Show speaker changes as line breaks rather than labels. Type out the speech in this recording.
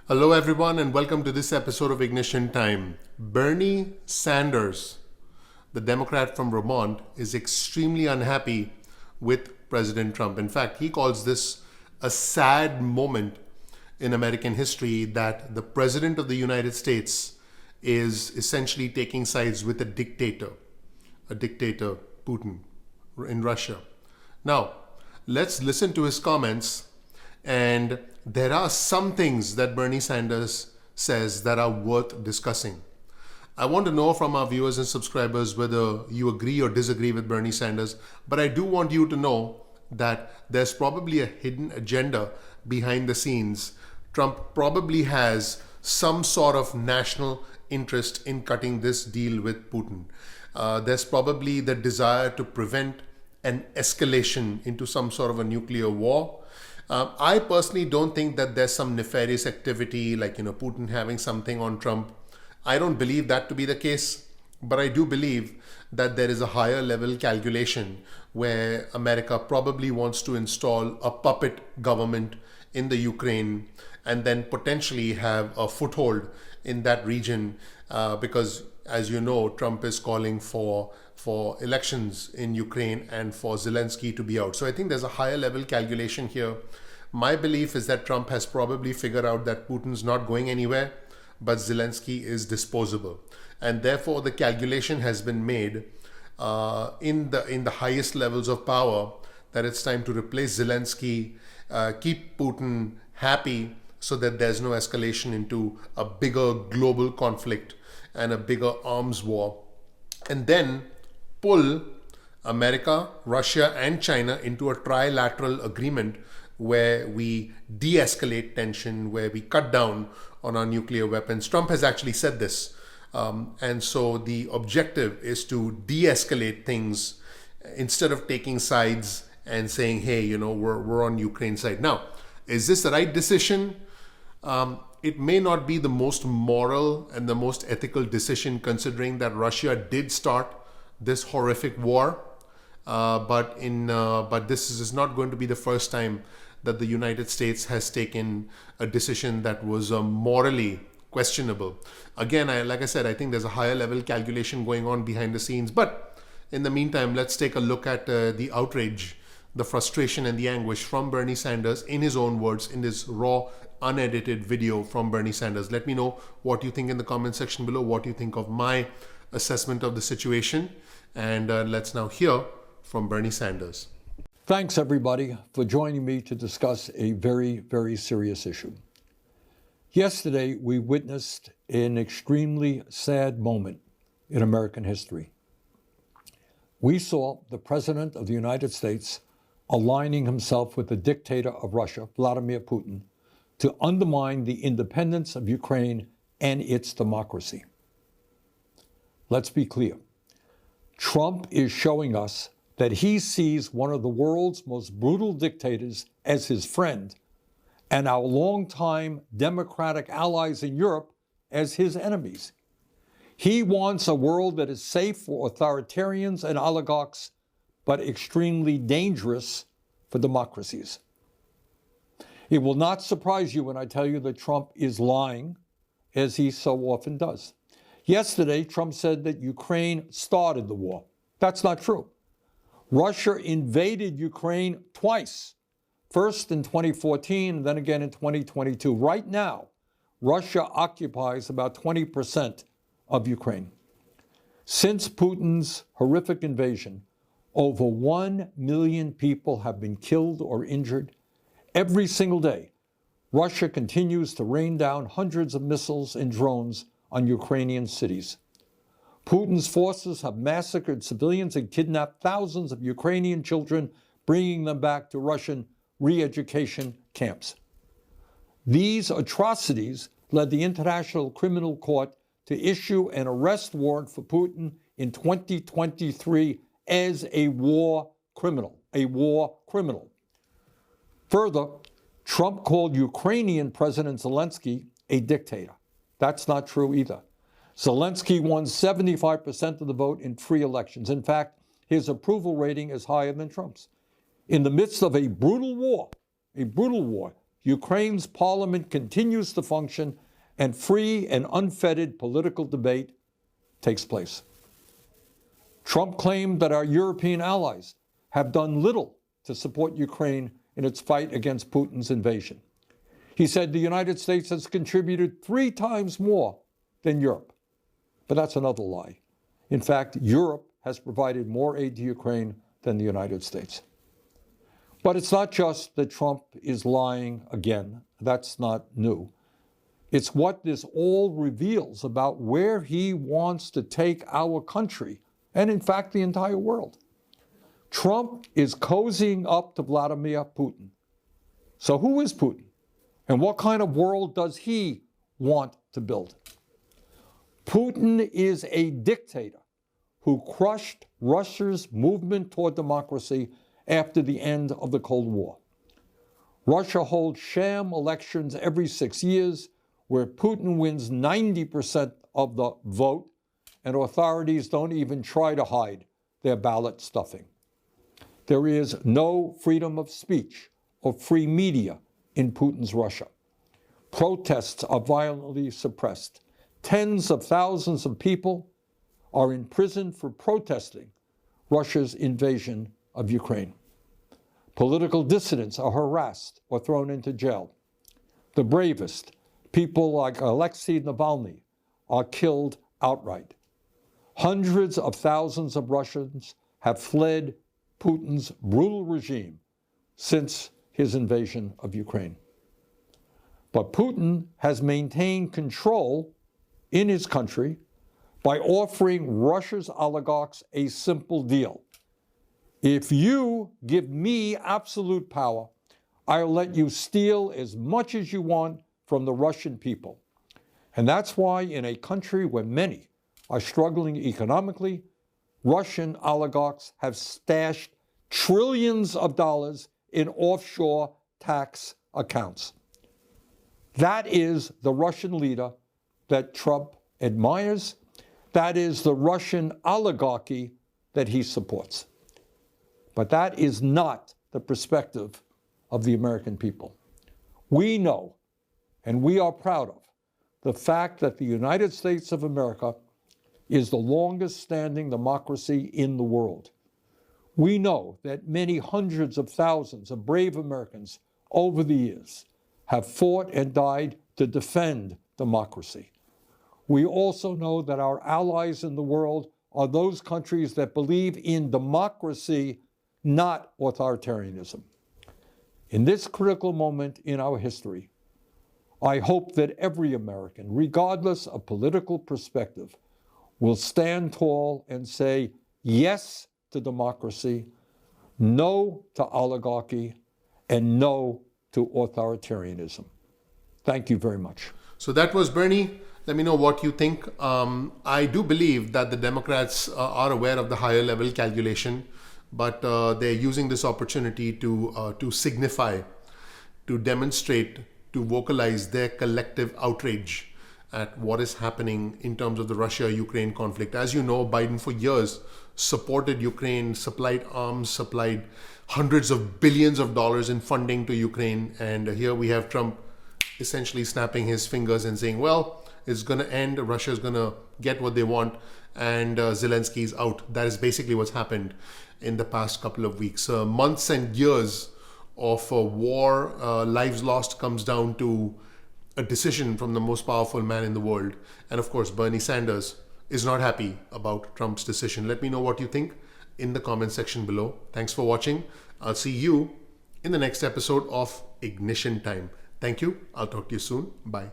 Hello, everyone, and welcome to this episode of Ignition Time. Bernie Sanders, the Democrat from Vermont, is extremely unhappy with President Trump. In fact, he calls this a sad moment in American history that the President of the United States is essentially taking sides with a dictator, Putin, in Russia. Now, let's listen to his comments. And there are some things that Bernie Sanders says that are worth discussing. I want to know from our viewers and subscribers whether you agree or disagree with Bernie Sanders, but I do want you to know that there's probably a hidden agenda behind the scenes. Trump probably has some sort of national interest in cutting this deal with Putin. There's probably the desire to prevent an escalation into some sort of a nuclear war. I personally don't think that there's some nefarious activity like, Putin having something on Trump. I don't believe that to be the case, but I do believe that there is a higher level calculation where America probably wants to install a puppet government in the Ukraine and then potentially have a foothold in that region because, as you know, Trump is calling for elections in Ukraine and for Zelensky to be out. So I think there's a higher level calculation here. My belief is that Trump has probably figured out that Putin's not going anywhere, but Zelensky is disposable. And therefore the calculation has been made in the highest levels of power that it's time to replace Zelensky, keep Putin happy so that there's no escalation into a bigger global conflict and a bigger arms war. And then pull America, Russia, and China into a trilateral agreement where we de-escalate tension, where we cut down on our nuclear weapons. Trump has actually said this. And so the objective is to de-escalate things instead of taking sides and saying, hey, we're on Ukraine's side. Now, is this the right decision? It may not be the most moral and the most ethical decision considering that Russia did start this horrific war, but this is not going to be the first time that the United States has taken a decision that was morally questionable. Again, like I said, I think there's a higher level calculation going on behind the scenes. But in the meantime, let's take a look at the outrage, the frustration and the anguish from Bernie Sanders in his own words, in this raw, unedited video from Bernie Sanders. Let me know what you think in the comment section below, what you think of my assessment of the situation. And let's now hear from Bernie Sanders.
Thanks, everybody, for joining me to discuss a very, very serious issue. Yesterday, we witnessed an extremely sad moment in American history. We saw the President of the United States aligning himself with the dictator of Russia, Vladimir Putin, to undermine the independence of Ukraine and its democracy. Let's be clear. Trump is showing us that he sees one of the world's most brutal dictators as his friend and our longtime democratic allies in Europe as his enemies. He wants a world that is safe for authoritarians and oligarchs, but extremely dangerous for democracies. It will not surprise you when I tell you that Trump is lying, as he so often does. Yesterday, Trump said that Ukraine started the war. That's not true. Russia invaded Ukraine twice, first in 2014, then again in 2022. Right now, Russia occupies about 20% of Ukraine. Since Putin's horrific invasion, over 1 million people have been killed or injured. Every single day, Russia continues to rain down hundreds of missiles and drones on Ukrainian cities. Putin's forces have massacred civilians and kidnapped thousands of Ukrainian children, bringing them back to Russian re-education camps. These atrocities led the International Criminal Court to issue an arrest warrant for Putin in 2023 as a war criminal. Further, Trump called Ukrainian President Zelensky a dictator. That's not true either. Zelensky won 75% of the vote in free elections. In fact, his approval rating is higher than Trump's. In the midst of a brutal war, Ukraine's parliament continues to function and free and unfettered political debate takes place. Trump claimed that our European allies have done little to support Ukraine in its fight against Putin's invasion. He said the United States has contributed 3 times more than Europe. But that's another lie. In fact, Europe has provided more aid to Ukraine than the United States. But it's not just that Trump is lying again. That's not new. It's what this all reveals about where he wants to take our country, and in fact, the entire world. Trump is cozying up to Vladimir Putin. So who is Putin? And what kind of world does he want to build? Putin is a dictator who crushed Russia's movement toward democracy after the end of the Cold War. Russia holds sham elections every 6 years where Putin wins 90% of the vote, and authorities don't even try to hide their ballot stuffing. There is no freedom of speech or free media in Putin's Russia. Protests are violently suppressed. Tens of thousands of people are in prison for protesting Russia's invasion of Ukraine. Political dissidents are harassed or thrown into jail. The bravest, people like Alexei Navalny, are killed outright. Hundreds of thousands of Russians have fled Putin's brutal regime since his invasion of Ukraine. But Putin has maintained control in his country by offering Russia's oligarchs a simple deal. If you give me absolute power, I'll let you steal as much as you want from the Russian people. And that's why in a country where many are struggling economically, Russian oligarchs have stashed trillions of dollars in offshore tax accounts. That is the Russian leader that Trump admires. That is the Russian oligarchy that he supports. But that is not the perspective of the American people. We know, and we are proud of, the fact that the United States of America is the longest standing democracy in the world. We know that many hundreds of thousands of brave Americans over the years have fought and died to defend democracy. We also know that our allies in the world are those countries that believe in democracy, not authoritarianism. In this critical moment in our history, I hope that every American, regardless of political perspective, will stand tall and say yes to democracy, no to oligarchy, and no to authoritarianism. Thank you very much.
So that was Bernie. Let me know what you think. I do believe that the Democrats are aware of the higher level calculation, but they're using this opportunity to signify, to demonstrate, to vocalize their collective outrage at what is happening in terms of the Russia-Ukraine conflict. As you know, Biden for years supported Ukraine, supplied arms, supplied hundreds of billions of dollars in funding to Ukraine. And here we have Trump essentially snapping his fingers and saying, well, it's going to end, Russia's going to get what they want, and Zelensky's out. That is basically what's happened in the past couple of weeks. Months and years of war, lives lost, comes down to a decision from the most powerful man in the world. And of course, Bernie Sanders is not happy about Trump's decision. Let me know what you think in the comment section below. Thanks for watching. I'll see you in the next episode of Ignition Time. Thank you. I'll talk to you soon. Bye.